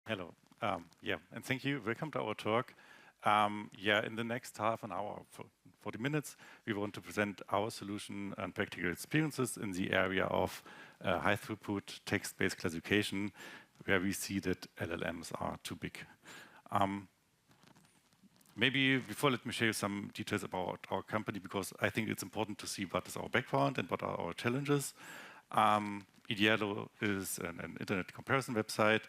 Hello. And thank you. Welcome to our talk. In the next half an hour, 40 minutes, we want to present our solution and practical experiences in the area of high-throughput text-based classification, where we see that LLMs are too big. Maybe before, let me share some details about our company, because I think it's important to see what is our background and what are our challenges. Idealo is an internet comparison website.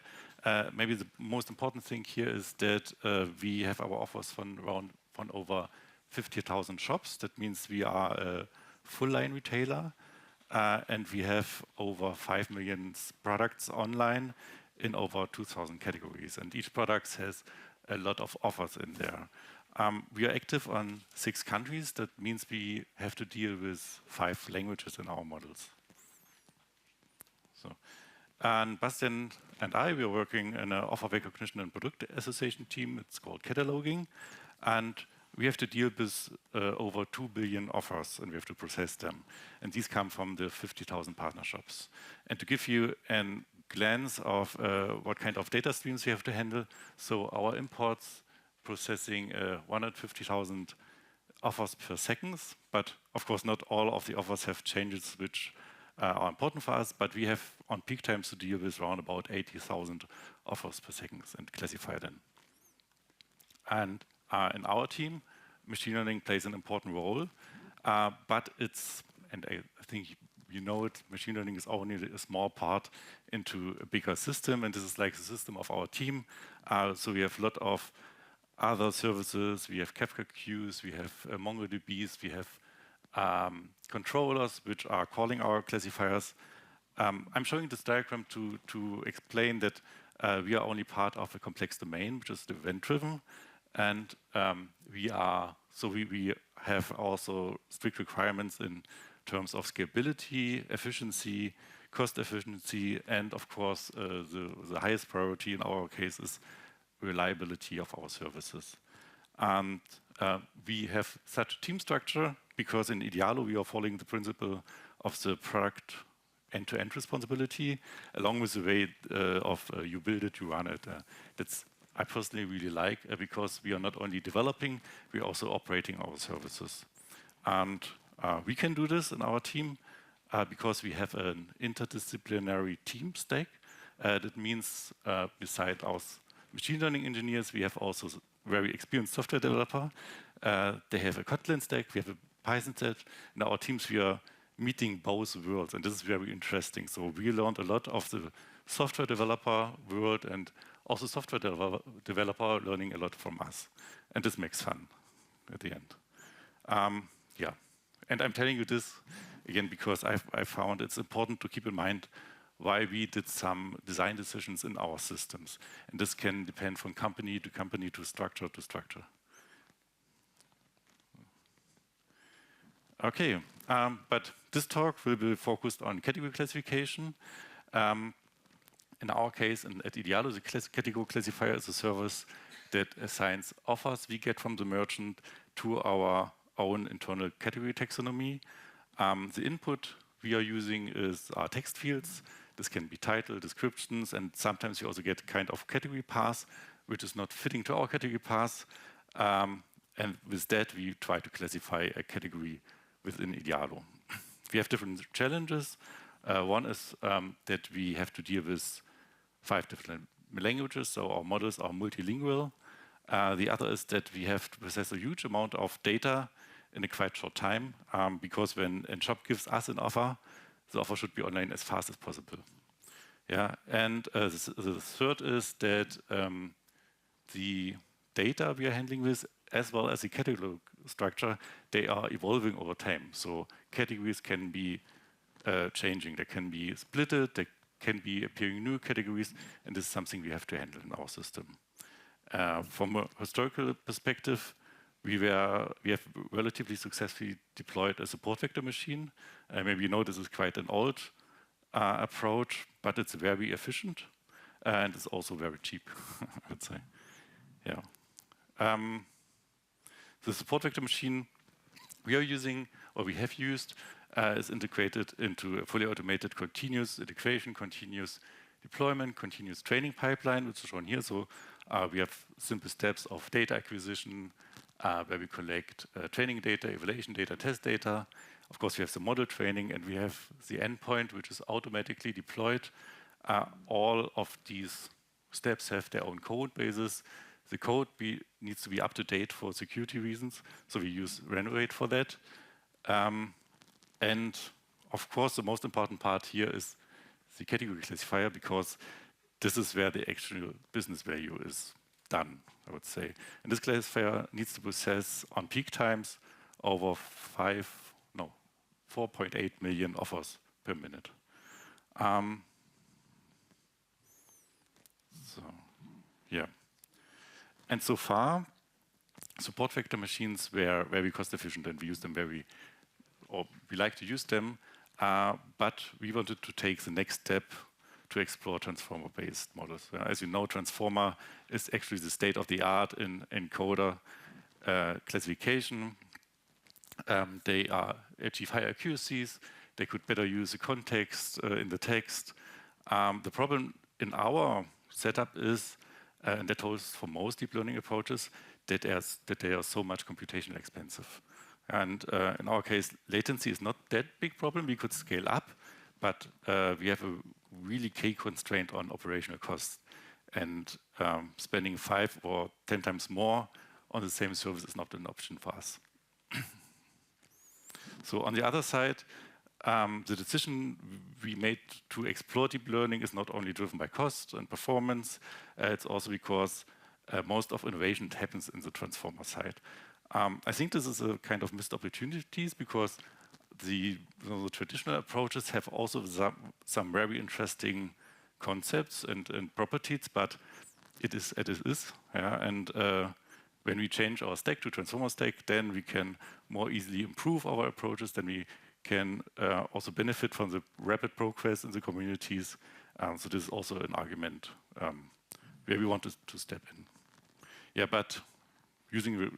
Maybe the most important thing here is that we have our offers from over 50,000 shops. That means we are a full-line retailer, and we have over 5 million products online in over 2,000 categories. And each product has a lot of offers in there. We are active on 6 countries. That means we have to deal with 5 languages in our models. And Bastian and I, we are working in an offer recognition and product association team. It's called cataloging. And we have to deal with over 2 billion offers, and we have to process them. And these come from the 50,000 partner shops. And to give you a glance of what kind of data streams we have to handle, so our imports processing 150,000 offers per second. But of course, not all of the offers have changes which are important for us, but we have on peak times to deal with around about 80,000 offers per second and classify them. And in our team, machine learning plays an important role, but it's, and I think you know it, machine learning is only a small part into a bigger system, and this is like the system of our team. So we have a lot of other services, we have Kafka queues, we have MongoDBs, we have controllers which are calling our classifiers. I'm showing this diagram to explain that we are only part of a complex domain, which is the event-driven, and we have also strict requirements in terms of scalability, efficiency, cost efficiency, and of course the highest priority in our case is reliability of our services. And we have such a team structure because in Idealo we are following the principle of the product end-to-end responsibility, along with the way of you build it, you run it. That's I personally really like because we are not only developing, we are also operating our services. And we can do this in our team because we have an interdisciplinary team stack. That means besides our machine learning engineers, we have also very experienced software developer. They have a Kotlin stack, we have a Python stack. In our teams, we are meeting both worlds, and this is very interesting. So we learned a lot of the software developer world and also software developer learning a lot from us. And this makes fun at the end. And I'm telling you this again because I found it's important to keep in mind why we did some design decisions in our systems. And this can depend from company to company to structure to structure. Okay, but this talk will be focused on category classification. In our case, at Idealo, the category classifier is a service that assigns offers we get from the merchant to our own internal category taxonomy. The input we are using is our text fields. This can be title, descriptions, and sometimes you also get a kind of category path, which is not fitting to our category path. And with that, we try to classify a category within Idealo. We have different challenges. One is that we have to deal with 5 different languages, so our models are multilingual. The other is that we have to process a huge amount of data in a quite short time, because when a shop gives us an offer, the offer should be online as fast as possible. Yeah, and the third is that the data we are handling with, as well as the category structure, they are evolving over time. So categories can be changing. They can be splitted. They can be appearing new categories, and this is something we have to handle in our system. From a historical perspective, we have relatively successfully deployed a support vector machine. Maybe you know this is quite an old approach, but it's very efficient and it's also very cheap, I would say. Yeah. The support vector machine we are using, or we have used, is integrated into a fully automated continuous integration, continuous deployment, continuous training pipeline, which is shown here. So we have simple steps of data acquisition, where we collect training data, evaluation data, test data. Of course, we have the model training, and we have the endpoint, which is automatically deployed. All of these steps have their own code bases. The code needs to be up to date for security reasons, so we use Renovate for that. And of course, the most important part here is the category classifier, because this is where the actual business value is done, I would say. And this classifier needs to process on peak times over 4.8 million offers per minute. And so far, support vector machines were very cost efficient, and we use them we like to use them, but we wanted to take the next step to explore transformer-based models. As you know, transformer is actually the state of the art in encoder classification. They achieve high accuracies. They could better use the context in the text. The problem in our setup is, and that holds for most deep learning approaches, that they are so much computationally expensive. And in our case, latency is not that big problem. We could scale up, but we have a really key constraint on operational costs. And spending 5 or 10 times more on the same service is not an option for us. So on the other side, the decision we made to explore deep learning is not only driven by cost and performance, it's also because most of innovation happens in the transformer side. I think this is a kind of missed opportunities, because the traditional approaches have also some very interesting concepts and properties, but it is as it is. Yeah? And when we change our stack to transformer stack, then we can more easily improve our approaches. Then we can also benefit from the rapid progress in the communities. So this is also an argument where we want to step in. Yeah, but using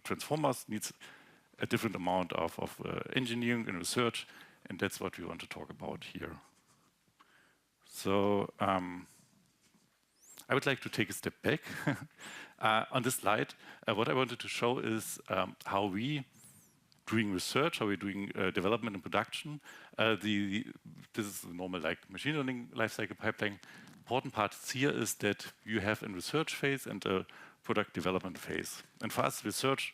transformers needs a different amount of engineering and research, and that's what we want to talk about here. So I would like to take a step back. On this slide, what I wanted to show is how we doing research, how we're doing development and production. This is the normal machine learning lifecycle pipeline. Important part here is that you have a research phase and a product development phase. And for us, research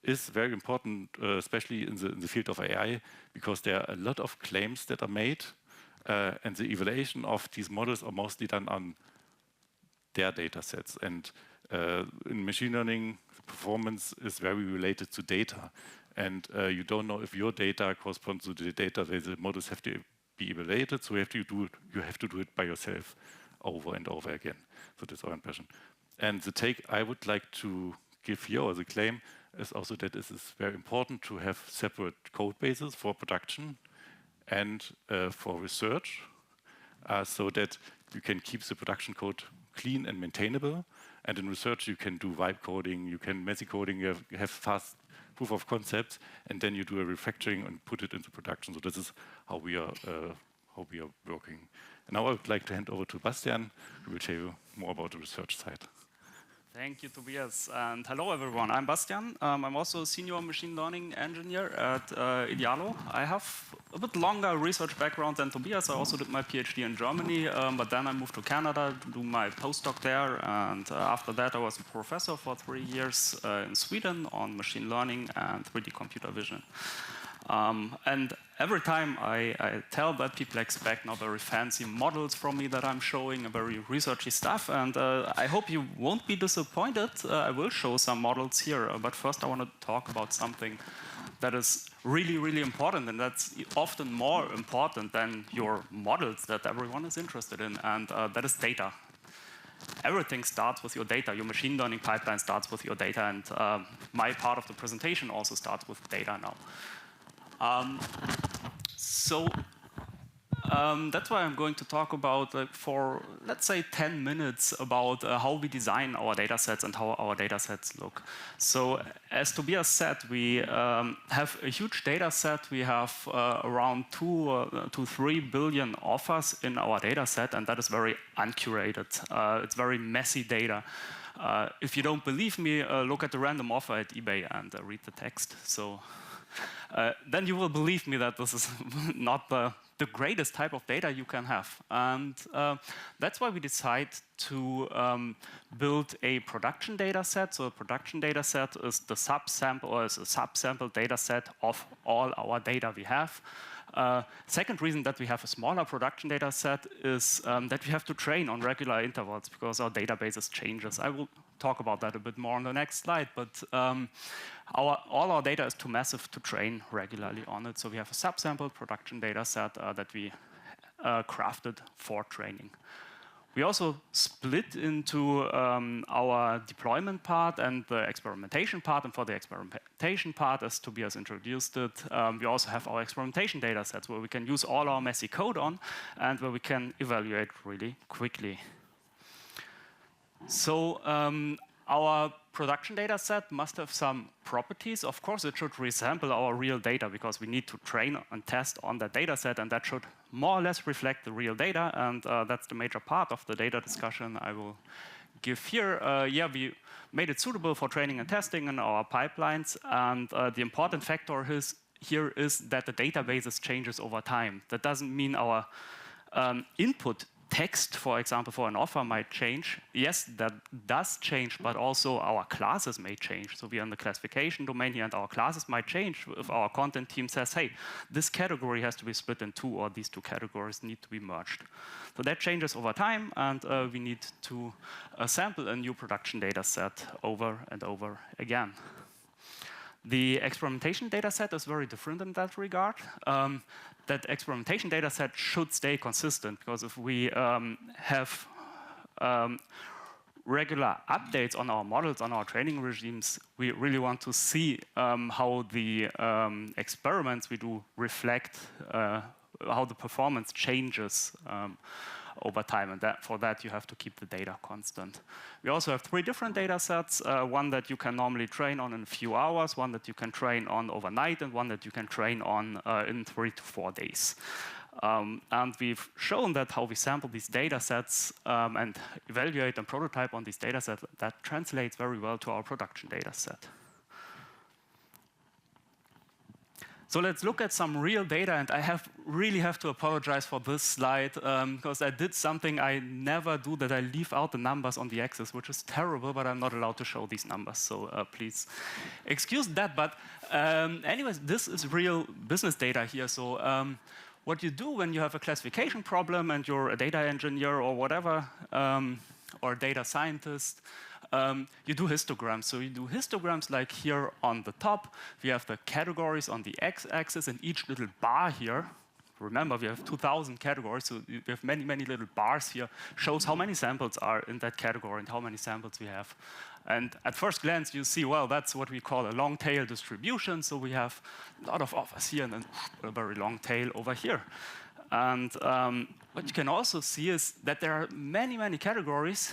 is very important, especially in the field of AI, because there are a lot of claims that are made, and the evaluation of these models are mostly done on their data sets. And in machine learning, the performance is very related to data. And you don't know if your data corresponds to the data where the models have to be evaluated, so you have to do it by yourself over and over again. So that's our impression. And the take I would like to give here, or the claim, is also that it is very important to have separate code bases for production and for research, so that you can keep the production code clean and maintainable. And in research, you can do vibe coding, you can messy coding, you have fast proof of concepts, and then you do a refactoring and put it into production. So this is how we are working. And now I would like to hand over to Bastian, who will tell you more about the research side. Thank you, Tobias, and hello everyone. I'm Bastian. I'm also a senior machine learning engineer at Idealo. I have a bit longer research background than Tobias. I also did my PhD in Germany, but then I moved to Canada to do my postdoc there. And after that, I was a professor for 3 years in Sweden on machine learning and 3D computer vision. And every time I tell that, people expect now very fancy models from me that I'm showing, a very researchy stuff. And I hope you won't be disappointed. I will show some models here. But first, I want to talk about something that is really, really important. And that's often more important than your models that everyone is interested in. And that is data. Everything starts with your data. Your machine learning pipeline starts with your data. And my part of the presentation also starts with data now. So That's why I'm going to talk about, for let's say 10 minutes, about how we design our data sets and how our data sets look. So as Tobias said, we have a huge data set. We have around 2 to 3 billion offers in our data set, and that is very uncurated. It's very messy data. If you don't believe me, look at the random offer at eBay and read the text. So then you will believe me that this is not the greatest type of data you can have. And that's why we decide to build a production data set. So a production data set is the subsample, or is a subsample data set of all our data we have. Second reason that we have a smaller production data set is that we have to train on regular intervals because our databases changes. I will talk about that a bit more on the next slide, but all our data is too massive to train regularly on it. So we have a subsample production data set that we crafted for training. We also split into our deployment part and the experimentation part. And for the experimentation part, as Tobias introduced it, we also have our experimentation data sets where we can use all our messy code on and where we can evaluate really quickly. So our production data set must have some properties. Of course, it should resemble our real data because we need to train and test on that data set, and that should more or less reflect the real data, and that's the major part of the data discussion I will give here. Yeah, we made it suitable for training and testing in our pipelines, and the important factor here is that the databases changes over time. That doesn't mean our input text, for example, for an offer might change. Yes, that does change, but also our classes may change. So we are in the classification domain here, and our classes might change if our content team says, hey, this category has to be split in two, or these two categories need to be merged. So that changes over time, and we need to sample a new production data set over and over again. The experimentation data set is very different in that regard. That experimentation data set should stay consistent, because if we have regular updates on our models, on our training regimes, we really want to see how the experiments we do reflect how the performance changes over time, and for that you have to keep the data constant. We also have 3 different data sets, one that you can normally train on in a few hours, one that you can train on overnight, and one that you can train on in 3 to 4 days. And we've shown that how we sample these data sets and evaluate and prototype on these data sets, that translates very well to our production data set. So let's look at some real data, and I really have to apologize for this slide because I did something I never do, that I leave out the numbers on the axis, which is terrible, but I'm not allowed to show these numbers, so please excuse that. But anyways, this is real business data here. So what you do when you have a classification problem and you're a data engineer or whatever, or a data scientist, you do histograms. So you do histograms like here on the top. We have the categories on the x-axis, and each little bar here, remember we have 2,000 categories, so we have many, many little bars here, shows how many samples are in that category and how many samples we have. And at first glance, you see, well, that's what we call a long tail distribution. So we have a lot of offers here and then a very long tail over here. And what you can also see is that there are many, many categories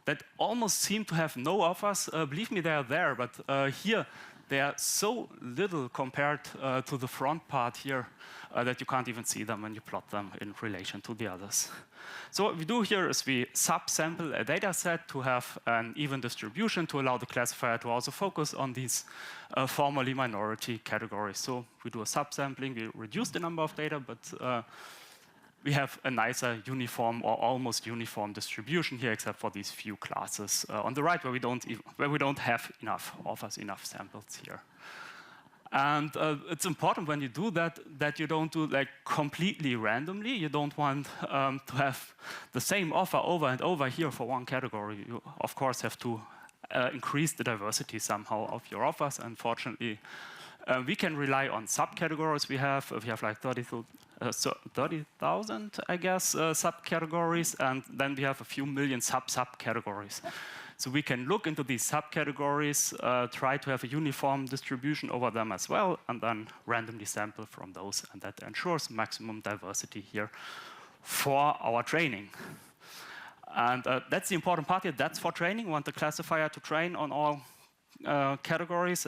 that almost seem to have no offers. Believe me, they are there, but here they are so little compared to the front part here that you can't even see them when you plot them in relation to the others. So what we do here is we subsample a data set to have an even distribution to allow the classifier to also focus on these formerly minority categories. So we do a subsampling, we reduce the number of data, but we have a nicer uniform or almost uniform distribution here, except for these few classes on the right where we don't have enough offers, enough samples here. And it's important when you do that you don't do like completely randomly. You don't want to have the same offer over and over here for one category. You of course have to increase the diversity somehow of your offers. Unfortunately, we can rely on subcategories. We have like 30,000, I guess, subcategories, and then we have a few million subcategories. So we can look into these subcategories, try to have a uniform distribution over them as well, and then randomly sample from those. And that ensures maximum diversity here for our training. And that's the important part here. That's for training. We want the classifier to train on all categories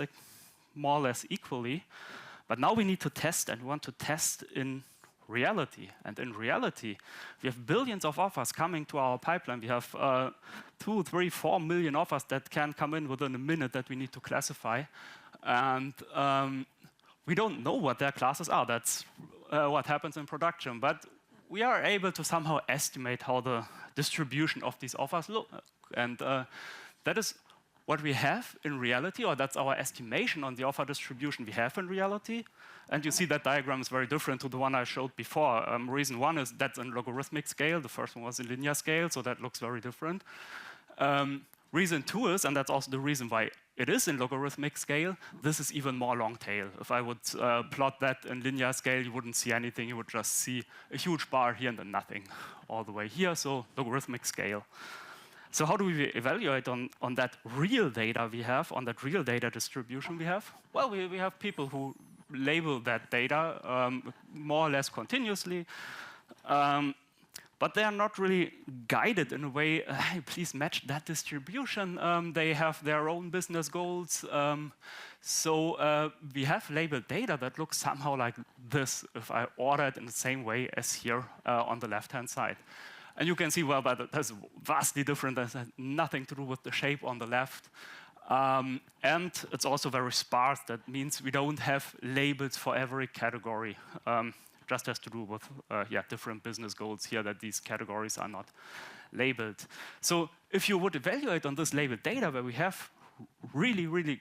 more or less equally. But now we need to test, and we want to test in reality. And in reality, we have billions of offers coming to our pipeline. We have 2, 3, 4 million offers that can come in within a minute that we need to classify. And we don't know what their classes are. That's what happens in production. But we are able to somehow estimate how the distribution of these offers look. And that is what we have in reality, or that's our estimation on the offer distribution we have in reality. And you see that diagram is very different to the one I showed before. Reason one is that's in logarithmic scale. The first one was in linear scale, so that looks very different. Reason two is, and that's also the reason why it is in logarithmic scale, this is even more long tail. If I would plot that in linear scale, you wouldn't see anything. You would just see a huge bar here and then nothing all the way here, so logarithmic scale. So how do we evaluate on that real data we have, on that real data distribution we have? Well, we have people who label that data more or less continuously, but they are not really guided in a way, hey, please match that distribution. They have their own business goals. So we have labeled data that looks somehow like this if I order it in the same way as here on the left-hand side. And you can see, well, but that's vastly different. That has nothing to do with the shape on the left. And it's also very sparse. That means we don't have labels for every category. Just has to do with different business goals here that these categories are not labeled. So if you would evaluate on this labeled data where we have really, really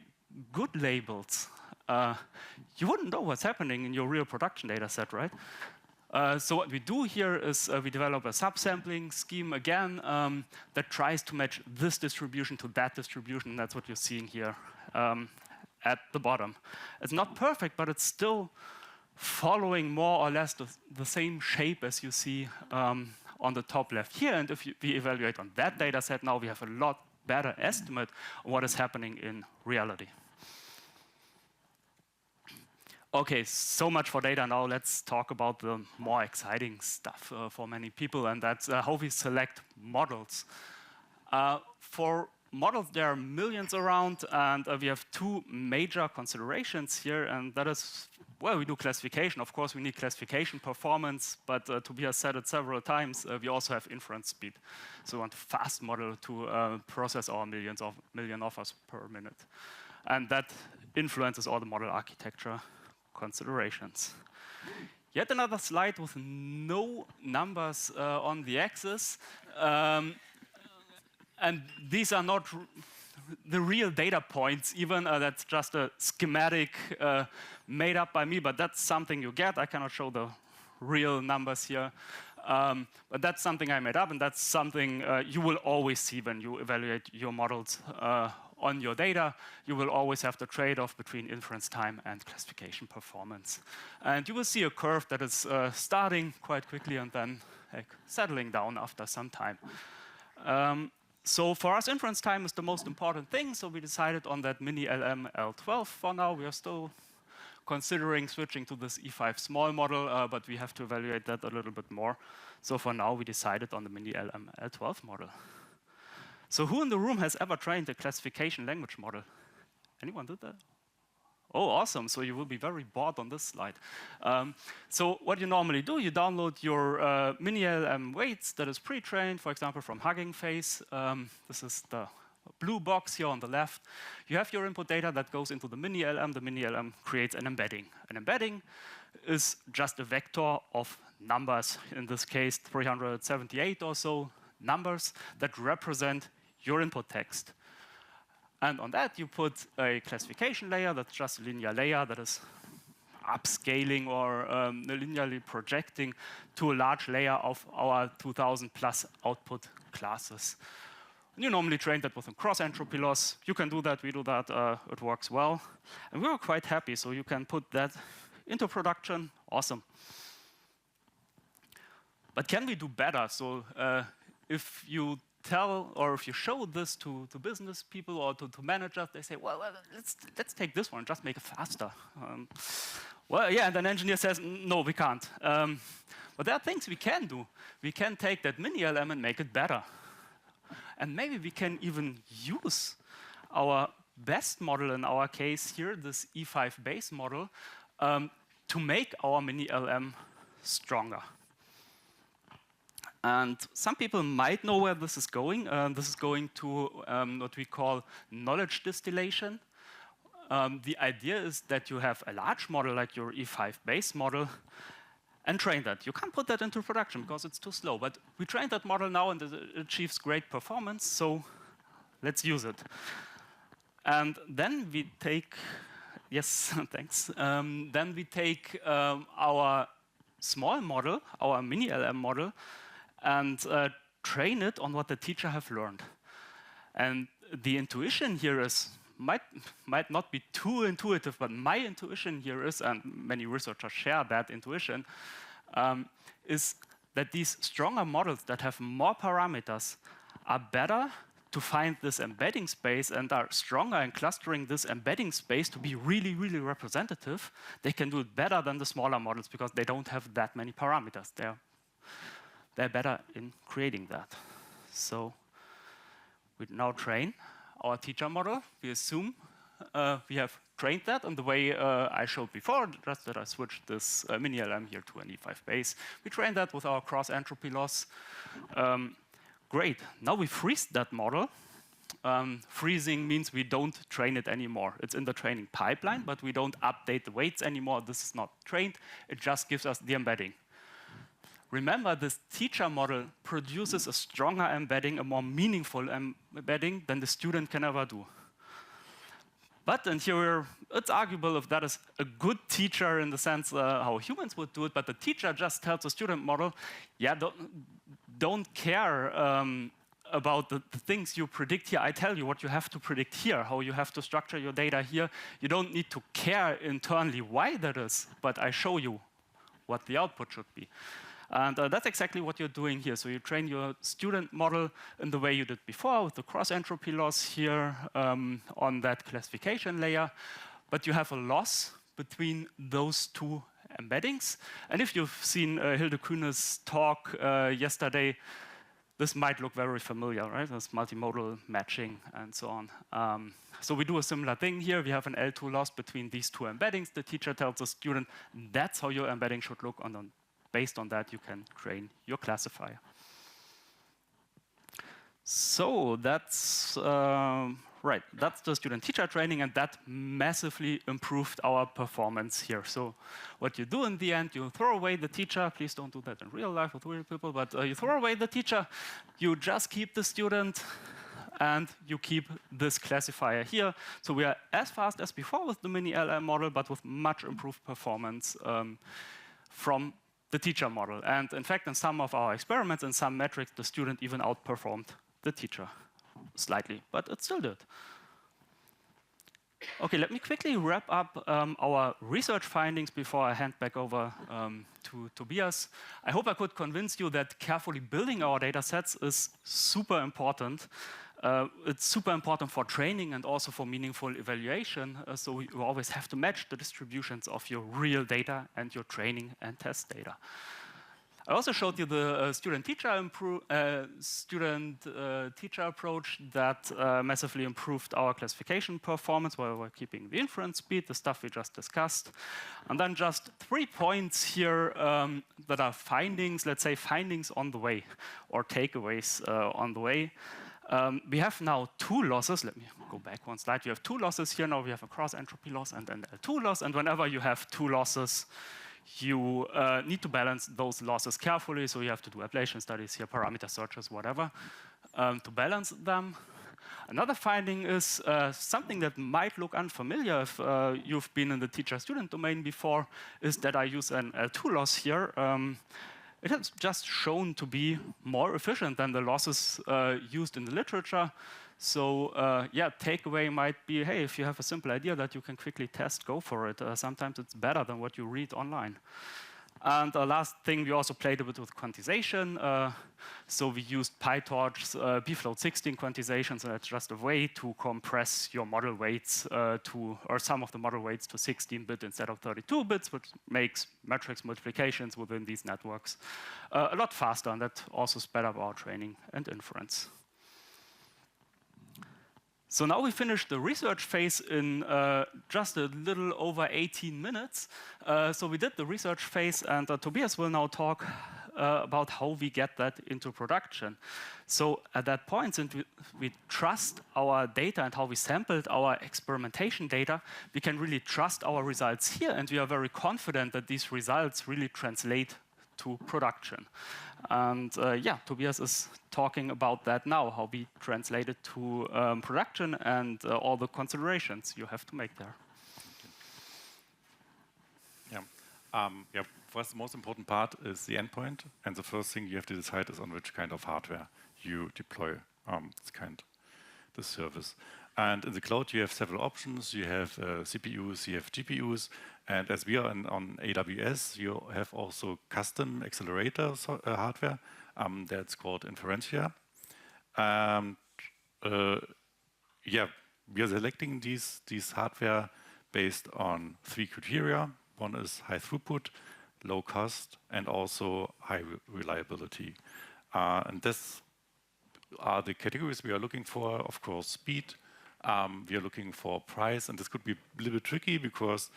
good labels, you wouldn't know what's happening in your real production data set, right? So what we do here is we develop a subsampling scheme again that tries to match this distribution to that distribution. That's what you're seeing here at the bottom. It's not perfect, but it's still following more or less the same shape as you see on the top left here. And if we evaluate on that data set, now we have a lot better estimate of what is happening in reality. Okay, so much for data. Now let's talk about the more exciting stuff for many people, and that's how we select models. For models, there are millions around, and we have two major considerations here, and that is, well, we do classification. Of course, we need classification performance, but Tobias said it several times, we also have inference speed. So we want a fast model to process our million offers per minute. And that influences all the model architecture considerations. Yet another slide with no numbers on the axis. And these are not the real data points even. That's just a schematic made up by me, but that's something you get. I cannot show the real numbers here. But that's something I made up, and that's something you will always see when you evaluate your models on your data. You will always have the trade-off between inference time and classification performance. And you will see a curve that is starting quite quickly and then settling down after some time. So for us, inference time is the most important thing, so we decided on that mini LM L12 for now. We are still considering switching to this E5 small model, but we have to evaluate that a little bit more. So for now, we decided on the mini LM L12 model. So who in the room has ever trained a classification language model? Anyone did that? Oh, awesome. So you will be very bored on this slide. So what you normally do, you download your mini LM weights that is pre-trained, for example, from Hugging Face. This is the blue box here on the left. You have your input data that goes into the mini LM. The mini LM creates an embedding. An embedding is just a vector of numbers, in this case 378 or so numbers that represent your input text. And on that, you put a classification layer that's just a linear layer that is upscaling or linearly projecting to a large layer of our 2,000 plus output classes. And you normally train that with a cross-entropy loss. You can do that, we do that, it works well. And we were quite happy, so you can put that into production, awesome. But can we do better? So if you tell or if you show this to business people or to managers, they say, well, let's take this one, just make it faster. Well, yeah, and an engineer says, no, we can't. But there are things we can do. We can take that mini LM and make it better. And maybe we can even use our best model in our case here, this E5 base model, to make our mini LM stronger. And some people might know where this is going. This is going to what we call knowledge distillation. The idea is that you have a large model like your E5 base model and train that. You can't put that into production because it's too slow. But we trained that model now and it achieves great performance, so let's use it. And then we take, yes, thanks. Then we take our small model, our mini LM model, and train it on what the teacher have learned. And the intuition here is, might not be too intuitive, but my intuition here is, and many researchers share that intuition, is that these stronger models that have more parameters are better to find this embedding space and are stronger in clustering this embedding space to be really, really representative. They can do it better than the smaller models because they don't have that many parameters. They're better in creating that. So we now train our teacher model. We assume we have trained that in the way I showed before, just that I switched this mini LM here to an E5 base. We trained that with our cross entropy loss. Great, now we freeze that model. Freezing means we don't train it anymore. It's in the training pipeline, but we don't update the weights anymore. This is not trained, it just gives us the embedding. Remember, this teacher model produces a stronger embedding, a more meaningful embedding than the student can ever do. But, and here it's arguable if that is a good teacher in the sense how humans would do it, but the teacher just tells the student model, yeah, don't care about the things you predict here. I tell you what you have to predict here, how you have to structure your data here. You don't need to care internally why that is, but I show you what the output should be. And that's exactly what you're doing here. So you train your student model in the way you did before with the cross entropy loss here on that classification layer. But you have a loss between those two embeddings. And if you've seen Hilde Kühne's talk yesterday, this might look very familiar, right? There's multimodal matching and so on. So we do a similar thing here. We have an L2 loss between these two embeddings. The teacher tells the student, that's how your embedding should look. Based on that, you can train your classifier. So that's right. That's the student-teacher training, and that massively improved our performance here. So what you do in the end, you throw away the teacher. Please don't do that in real life with real people, but you throw away the teacher. You just keep the student, and you keep this classifier here. So we are as fast as before with the mini LM model, but with much improved performance from the teacher model. And in fact, in some of our experiments, in some metrics, the student even outperformed the teacher slightly, but it still did. Okay, let me quickly wrap up our research findings before I hand back over to Tobias. I hope I could convince you that carefully building our data sets is super important. It's super important for training and also for meaningful evaluation. So you always have to match the distributions of your real data and your training and test data. I also showed you the student-teacher approach that massively improved our classification performance while we're keeping the inference speed, the stuff we just discussed. And then just 3 points here that are findings, let's say findings on the way, or takeaways on the way. We have now 2 losses. Let me go back one slide. You have 2 losses here. Now we have a cross-entropy loss and an L2 loss. And whenever you have 2 losses, you need to balance those losses carefully. So you have to do ablation studies here, parameter searches, whatever, to balance them. Another finding is something that might look unfamiliar if you've been in the teacher-student domain before, is that I use an L2 loss here. It has just shown to be more efficient than the losses used in the literature. So yeah, takeaway might be, hey, if you have a simple idea that you can quickly test, go for it. Sometimes it's better than what you read online. And the last thing, we also played a bit with quantization. So we used PyTorch's bfloat16 quantization. So that's just a way to compress your model weights or some of the model weights to 16-bit instead of 32 bits, which makes matrix multiplications within these networks a lot faster. And that also sped up our training and inference. So now we finished the research phase in just a little over 18 minutes. So we did the research phase, and Tobias will now talk about how we get that into production. So at that point, since we trust our data and how we sampled our experimentation data, we can really trust our results here, and we are very confident that these results really translate to production. And yeah, Tobias is talking about that now, how we translate it to production and all the considerations you have to make there. Yeah. For us, the most important part is the endpoint, and the first thing you have to decide is on which kind of hardware you deploy this service. And in the cloud, you have several options. You have CPUs, you have GPUs, and as we are on AWS, you have also custom accelerator hardware that's called Inferentia. Yeah, we are selecting these hardware based on 3 criteria. One is high throughput, low cost, and also high reliability. And this are the categories we are looking for. Of course, speed. We are looking for price, and this could be a little bit tricky because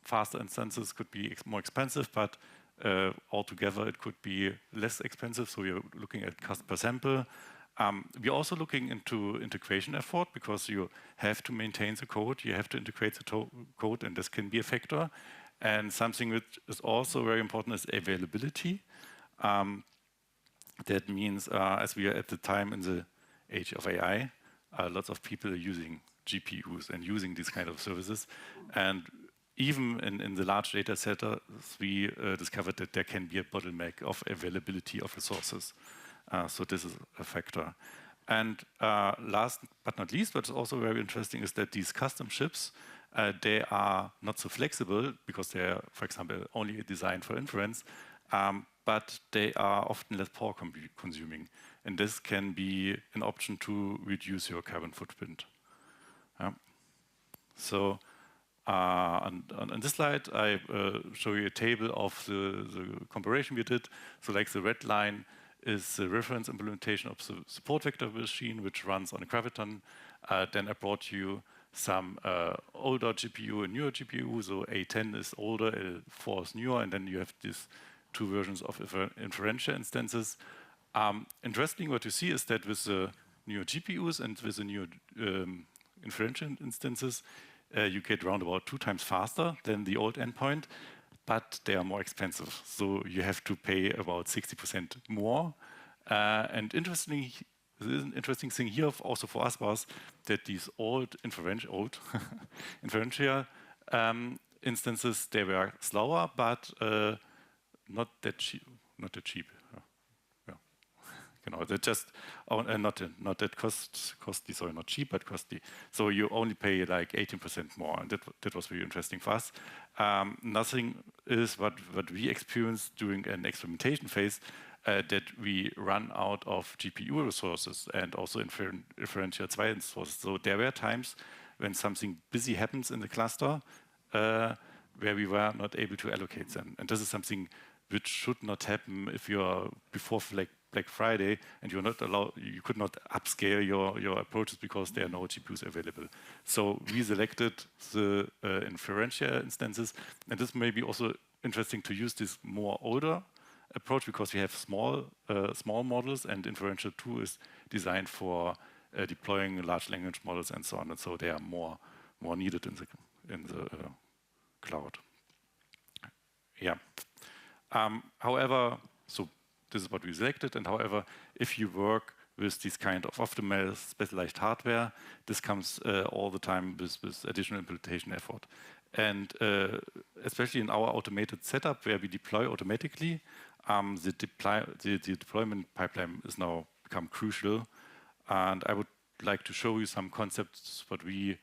faster instances could be more expensive, but altogether it could be less expensive. So we are looking at cost per sample. We are also looking into integration effort because you have to maintain the code, you have to integrate the code, and this can be a factor. And something which is also very important is availability. That means, as we are at the time in the age of AI, lots of people are using GPUs and using these kind of services. And even in the large data sets, we discovered that there can be a bottleneck of availability of resources. So this is a factor. And last but not least, what's also very interesting is that these custom chips, they are not so flexible because they are, for example, only designed for inference, but they are often less power consuming. And this can be an option to reduce your carbon footprint. So on this slide, I show you a table of the comparison we did. So like the red line is the reference implementation of the support vector machine, which runs on a Graviton. Then I brought you some older GPU and newer GPU. So A10 is older, A4 is newer, and then you have these 2 versions of inferential instances. Interesting, what you see is that with the newer GPUs and with the newer inferential instances, you get around about 2 times faster than the old endpoint, but they are more expensive. So you have to pay about 60% more. And the interesting thing here also for us was that these old inferential instances, they were slower, but not that cheap. You know, they're just not that costly. Sorry, not cheap, but costly. So you only pay like 18% more, and that was really interesting for us. Nothing is what we experienced during an experimentation phase, that we run out of GPU resources and also inferential 2 resources. So there were times when something busy happens in the cluster where we were not able to allocate them, and this is something which should not happen if you are before Black Friday and you could not upscale your approaches because there are no GPUs available. So we selected the inferential instances, and this may be also interesting to use this more older approach because we have small models, and inferential 2 is designed for deploying large language models and so on, and so they are more needed in the cloud. Yeah. However, so this is what we selected, and however, if you work with this kind of optimal specialized hardware, this comes all the time with additional implementation effort. And especially in our automated setup where we deploy automatically, the deployment pipeline is now become crucial. And I would like to show you some concepts what we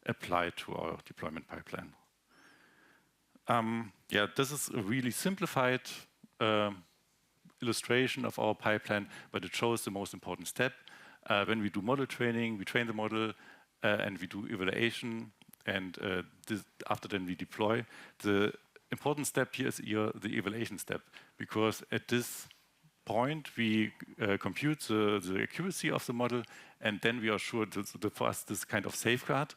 apply to our deployment pipeline. yeah, this is a really simplified illustration of our pipeline, but it shows the most important step. When we do model training, we train the model, and we do evaluation, and after then we deploy. The important step here is the evaluation step, because at this point we compute the accuracy of the model, and then we are sure that for us this kind of safeguard.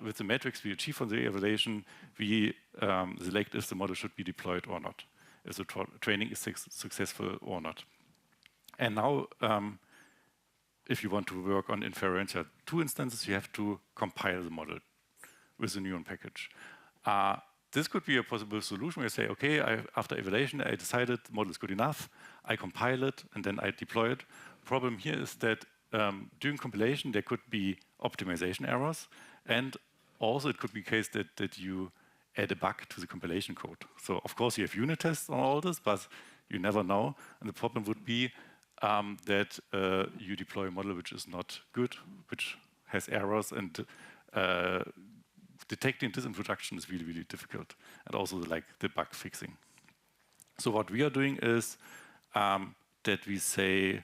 With the metrics we achieve from the evaluation, we select if the model should be deployed or not, if the training is successful or not. And now, if you want to work on inferential 2 instances, you have to compile the model with the neuron package. This could be a possible solution where you say, okay, after evaluation, I decided the model is good enough, I compile it, and then I deploy it. Problem here is that during compilation, there could be optimization errors, and also it could be the case that you add a bug to the compilation code. So of course you have unit tests on all this, but you never know. And the problem would be that you deploy a model which is not good, which has errors, and detecting this in production is really, really difficult. And also like the bug fixing. So what we are doing is that we say,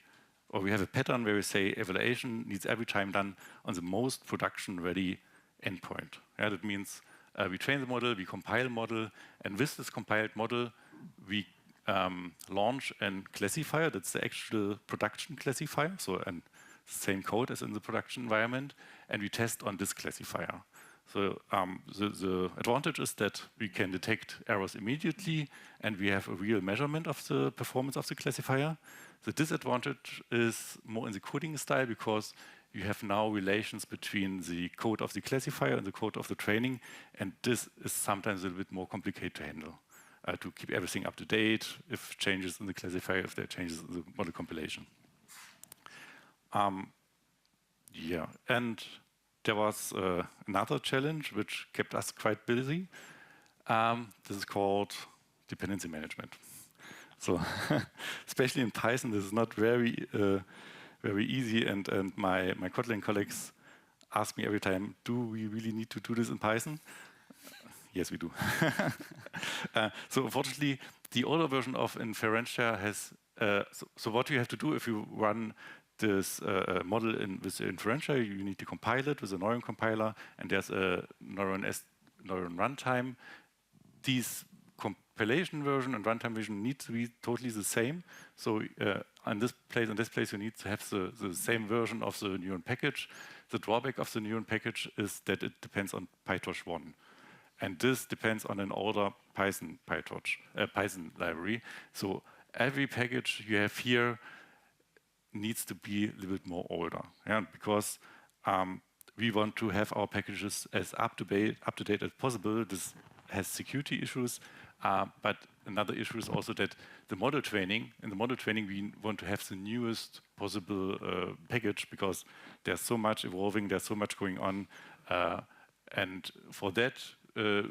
or we have a pattern where we say evaluation needs every time done on the most production-ready endpoint. Yeah, that means we train the model, we compile the model, and with this compiled model, we launch a classifier. That's the actual production classifier, so the same code as in the production environment, and we test on this classifier. So the advantage is that we can detect errors immediately, and we have a real measurement of the performance of the classifier. The disadvantage is more in the coding style, because you have now relations between the code of the classifier and the code of the training, and this is sometimes a little bit more complicated to handle, to keep everything up to date, if changes in the classifier, if there are changes in the model compilation. Yeah, and there was another challenge which kept us quite busy. This is called dependency management. So, especially in Python, this is not very easy, and my Kotlin colleagues ask me every time, do we really need to do this in Python? Yes, we do. So unfortunately, the older version of Inferentia has, so what you have to do if you run this model with Inferentia, you need to compile it with a neuron compiler, and there's a neuron runtime. These compilation version and runtime version need to be totally the same. So in this place, you need to have the same version of the neuron package. The drawback of the neuron package is that it depends on PyTorch 1. And this depends on an older Python library. So every package you have here needs to be a little bit more older, yeah? Because we want to have our packages as up to date as possible. This has security issues, but another issue is also that in the model training, we want to have the newest possible package, because there's so much evolving, there's so much going on, and for that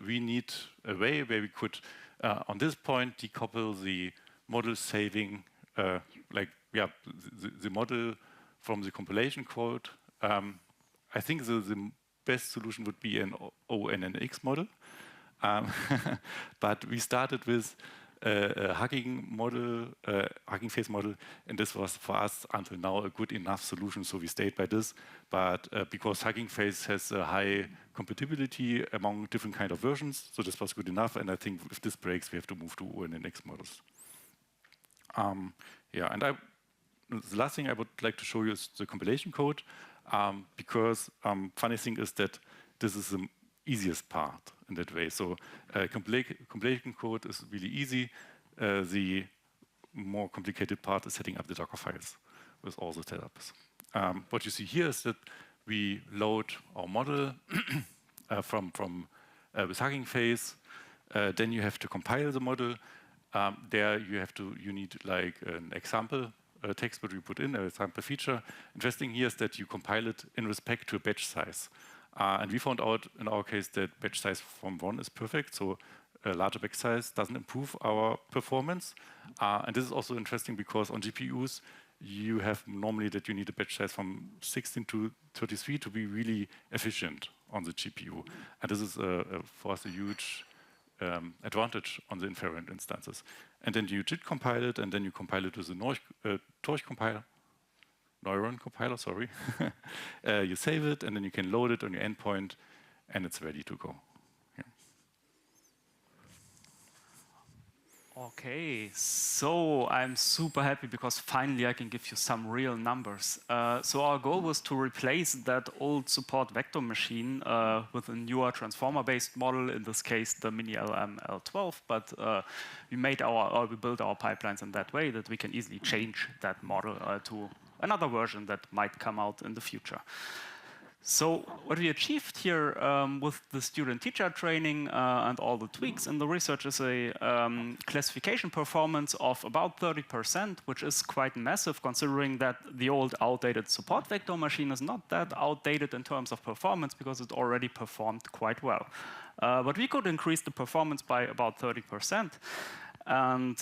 we need a way where we could, on this point, decouple the model saving, the model from the compilation code. I think the best solution would be an ONNX model. But we started with a Hugging Face model, and this was for us until now a good enough solution, so we stayed by this. But because Hugging Face has a high compatibility among different kind of versions, so this was good enough, and I think if this breaks, we have to move to ONNX models. Yeah, and the last thing I would like to show you is the compilation code, because funny thing is that this is the easiest part in that way. So compilation code is really easy. The more complicated part is setting up the Docker files with all the setups. What you see here is that we load our model from with Hugging Face. Then you have to compile the model. There you need like an example text that we put in, an example feature. Interesting here is that you compile it in respect to a batch size. And we found out in our case that batch size from 1 is perfect, so a larger batch size doesn't improve our performance. And this is also interesting because on GPUs, you have normally that you need a batch size from 16 to 33 to be really efficient on the GPU. And this is for us a huge advantage on the inferent instances. And then you JIT compile it, and then you compile it with a Torch compiler, Neuron compiler, sorry. You save it, and then you can load it on your endpoint, and it's ready to go. Okay, so I'm super happy because finally I can give you some real numbers. So our goal was to replace that old support vector machine with a newer transformer-based model, in this case the mini LM L12, but we built our pipelines in that way that we can easily change that model to another version that might come out in the future. So what we achieved here with the student-teacher training and all the tweaks in the research is a classification performance of about 30%, which is quite massive considering that the old outdated support vector machine is not that outdated in terms of performance because it already performed quite well. But we could increase the performance by about 30%. And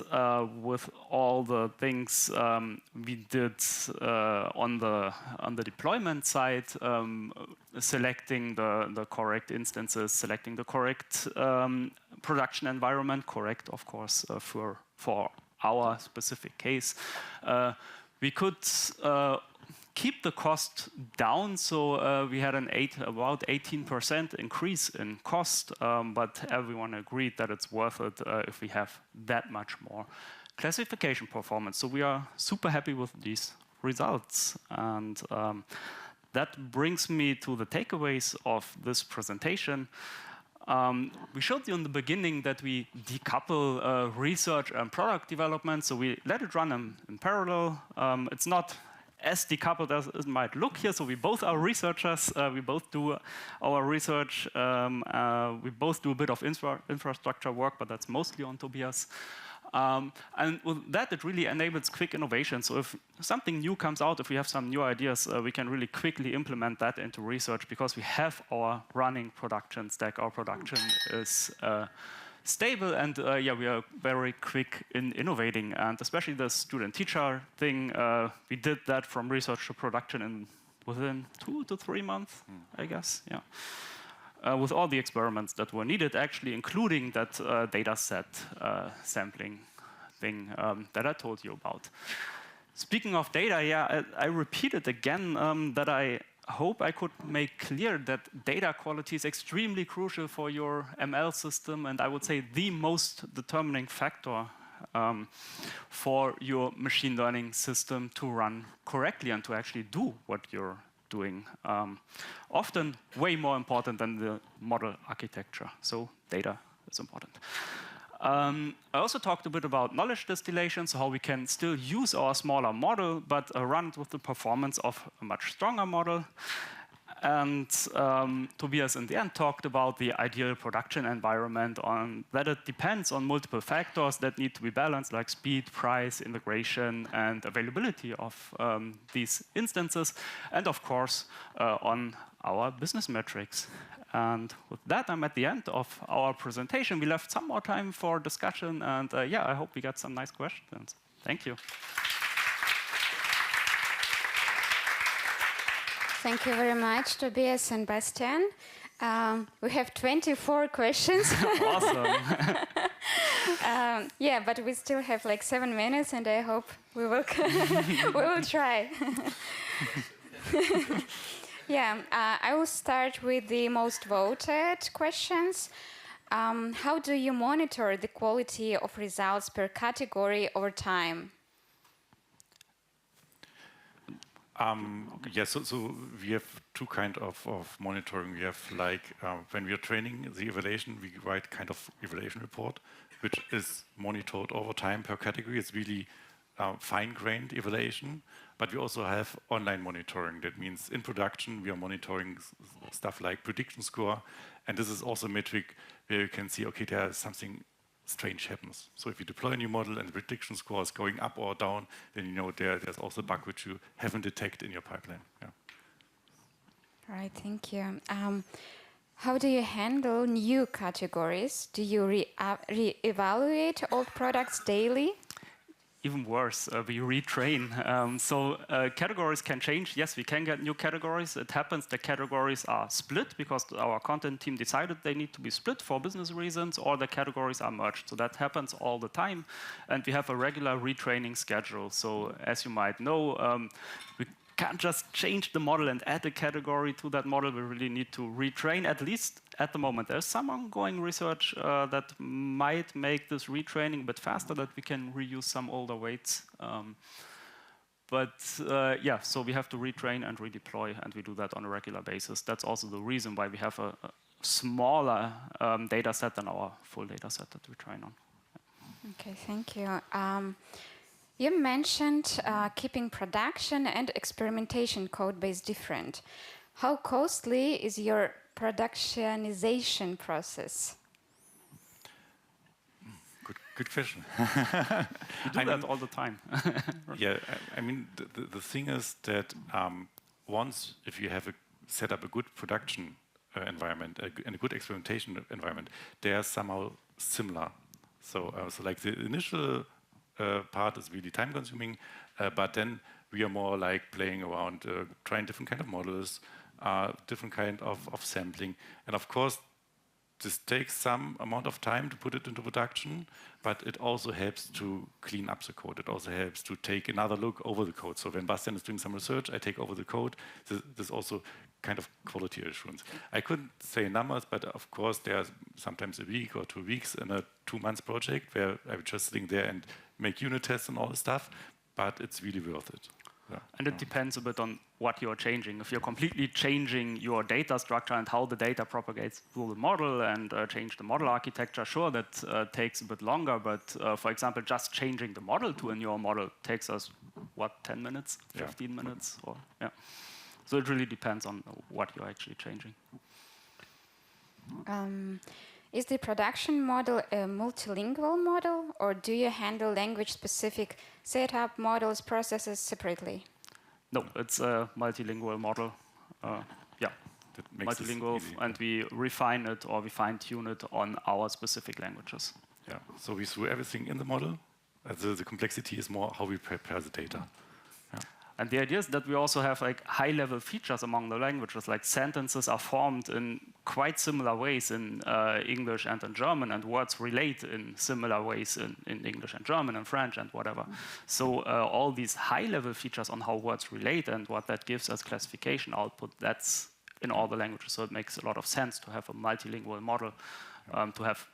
with all the things we did on the deployment side, selecting the correct instances, selecting the correct production environment, correct, of course, for our specific case, we could keep the cost down, so we had about 18% increase in cost, but everyone agreed that it's worth it if we have that much more classification performance. So we are super happy with these results. And that brings me to the takeaways of this presentation. We showed you in the beginning that we decouple research and product development, so we let it run in parallel. It's not as decoupled as it might look here. So we both are researchers. We both do our research. We both do a bit of infrastructure work, but that's mostly on Tobias. And with that, it really enables quick innovation. So if something new comes out, if we have some new ideas, we can really quickly implement that into research because we have our running production stack. Our production is stable, and we are very quick in innovating, and especially the student-teacher thing, we did that from research to production within 2 to 3 months, I guess, with all the experiments that were needed, actually, including that data set sampling thing that I told you about. Speaking of data, I repeated again that I hope I could make clear that data quality is extremely crucial for your ML system, and I would say the most determining factor for your machine learning system to run correctly and to actually do what you're doing. Often way more important than the model architecture. So data is important. I also talked a bit about knowledge distillation, so how we can still use our smaller model, but run it with the performance of a much stronger model. And Tobias in the end talked about the ideal production environment, that it depends on multiple factors that need to be balanced, like speed, price, integration, and availability of these instances, and of course on our business metrics. And with that, I'm at the end of our presentation. We left some more time for discussion, and I hope we got some nice questions. Thank you. Thank you very much, Tobias and Bastian. We have 24 questions. Awesome. But we still have like 7 minutes, and I hope we will we will try. I will start with the most voted questions. How do you monitor the quality of results per category over time? So we have two kinds of monitoring. We have when we are training the evaluation, we write kind of evaluation report, which is monitored over time per category. It's really fine-grained evaluation, but we also have online monitoring. That means in production, we are monitoring stuff like prediction score, and this is also a metric where you can see, okay, there's something strange happens. So if you deploy a new model and the prediction score is going up or down, then you know there's also a bug which you haven't detected in your pipeline. All right, thank you. How do you handle new categories? Do you re-evaluate old products daily? even worse. We retrain. So categories can change. Yes, we can get new categories. It happens the categories are split because our content team decided they need to be split for business reasons, or the categories are merged. So that happens all the time. And we have a regular retraining schedule. So as you might know, we can't just change the model and add a category to that model. We really need to retrain, at least at the moment. There's some ongoing research that might make this retraining a bit faster, that we can reuse some older weights. Yeah, so we have to retrain and redeploy, and we do that on a regular basis. That's also the reason why we have a smaller data set than our full data set that we train on. Okay, thank you. You mentioned keeping production and experimentation code base different. How costly is your productionization process? Good question. We do that all the time. Yeah, I mean, the thing is that once, if you have set up a good production environment and a good experimentation environment, they are somehow similar. So like the initial part is really time consuming, but then we are more like playing around, trying different kind of models, different kind of sampling. And of course, this takes some amount of time to put it into production, but it also helps to clean up the code. It also helps to take another look over the code. So when Bastian is doing some research, I take over the code. This also kind of quality assurance. I couldn't say numbers, but of course there are sometimes a week or 2 weeks in a 2-month project where I'm just sitting there and make unit tests and all this stuff, but it's really worth it. Yeah. And it depends a bit on what you're changing. If you're completely changing your data structure and how the data propagates through the model and change the model architecture, sure, that takes a bit longer. But for example, just changing the model to a newer model takes us, what, 10 minutes, 15 minutes? Or, yeah. So it really depends on what you're actually changing. Is the production model a multilingual model, or do you handle language-specific setup models, processes separately? No, it's a multilingual model. Yeah, multilingual, and we refine it or we fine-tune it on our specific languages. Yeah, so we threw everything in the model. The complexity is more how we prepare the data. Yeah. And the idea is that we also have like high-level features among the languages, like sentences are formed in quite similar ways in English and in German, and words relate in similar ways in English and German and French and whatever. So all these high-level features on how words relate and what that gives as classification output, that's in all the languages. So it makes a lot of sense to have a multilingual model, to have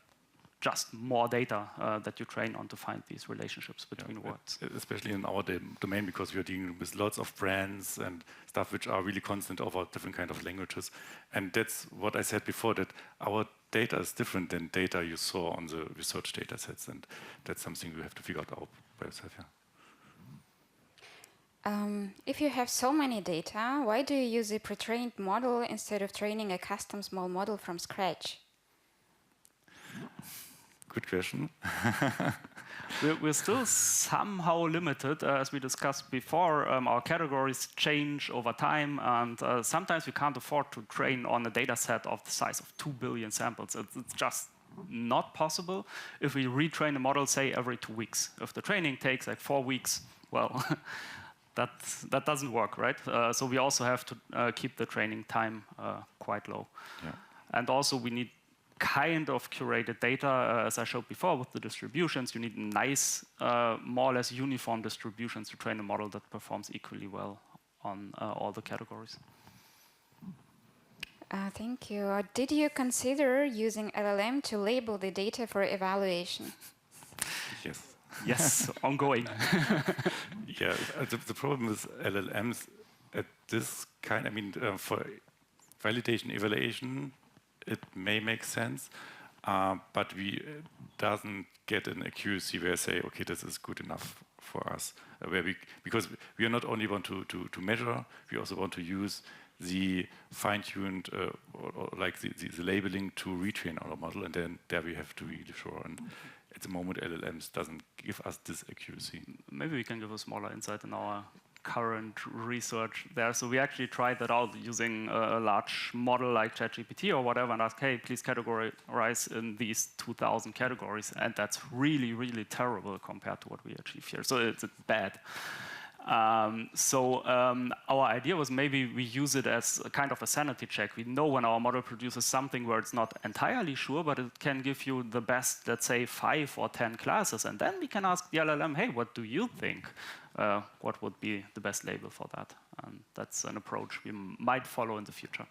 just more data that you train on to find these relationships between words. Especially in our domain, because we are dealing with lots of brands and stuff which are really constant over different kind of languages. And that's what I said before, that our data is different than data you saw on the research data sets. And that's something you have to figure out by yourself. Yeah. If you have so many data, why do you use a pre-trained model instead of training a custom small model from scratch? Good question. We're still somehow limited, as we discussed before. Our categories change over time, and sometimes we can't afford to train on a data set of the size of 2 billion samples. It's just not possible if we retrain a model, say, every 2 weeks. If the training takes like 4 weeks, well, that doesn't work, right? So we also have to keep the training time quite low. Yeah. And also we need kind of curated data, as I showed before with the distributions. You need nice, more or less uniform distributions to train a model that performs equally well on all the categories. Thank you. Did you consider using LLM to label the data for evaluation? Yes. Yes, ongoing. Yeah, the problem with LLMs at this kind, I mean, for validation, evaluation, it may make sense, but we doesn't get an accuracy where I say, okay, this is good enough for us. Because we are not only want to measure, we also want to use the fine-tuned or like the labeling to retrain our model, and then there we have to be sure. And at the moment, LLMs doesn't give us this accuracy. Maybe we can give a smaller insight in our current research there. So we actually tried that out using a large model like ChatGPT or whatever and asked, hey, please categorize in these 2,000 categories. And that's really, really terrible compared to what we achieve here. So it's bad. Our idea was maybe we use it as a kind of a sanity check. We know when our model produces something where it's not entirely sure, but it can give you the best, let's say, 5 or 10 classes. And then we can ask the LLM, hey, what do you think? What would be the best label for that? And that's an approach we might follow in the future.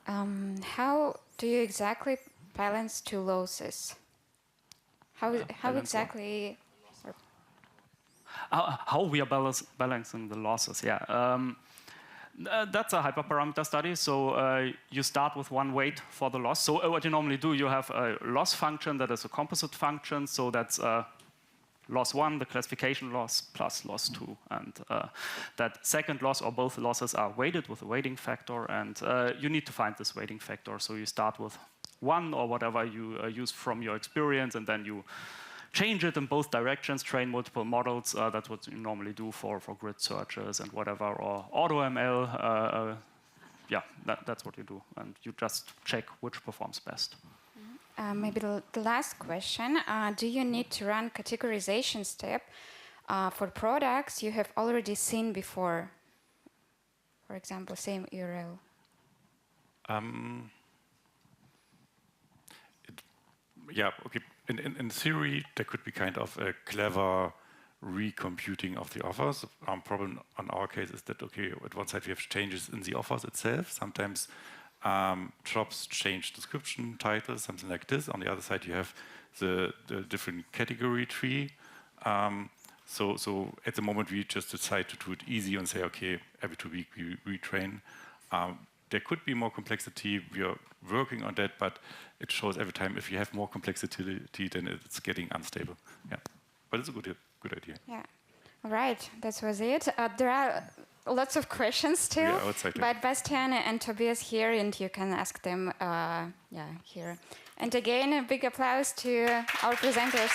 How do you exactly balance two losses? How exactly... How we are balancing the losses, yeah. That's a hyperparameter study. So you start with one weight for the loss. So what you normally do, you have a loss function that is a composite function. So that's loss 1, the classification loss, plus loss 2. And that second loss or both losses are weighted with a weighting factor. And you need to find this weighting factor. So you start with 1 or whatever you use from your experience, and then you change it in both directions, train multiple models. That's what you normally do for grid searches and whatever, or AutoML. Yeah, that's what you do. And you just check which performs best. Maybe the last question. Do you need to run categorization step for products you have already seen before? For example, same URL. Yeah, okay. In theory, there could be kind of a clever recomputing of the offers. Problem on our case is that, okay, at one side we have changes in the offers itself. Sometimes shops change description, titles, something like this. On the other side, you have the different category tree. So at the moment, we just decide to do it easy and say, okay, every 2 weeks we retrain. There could be more complexity. We are working on that, but it shows every time if you have more complexity, then it's getting unstable. Yeah, but it's a good idea. Yeah, all right. That was it. There are lots of questions still, but Bastian and Tobias here, and you can ask them. Here. And again, a big applause to our presenters.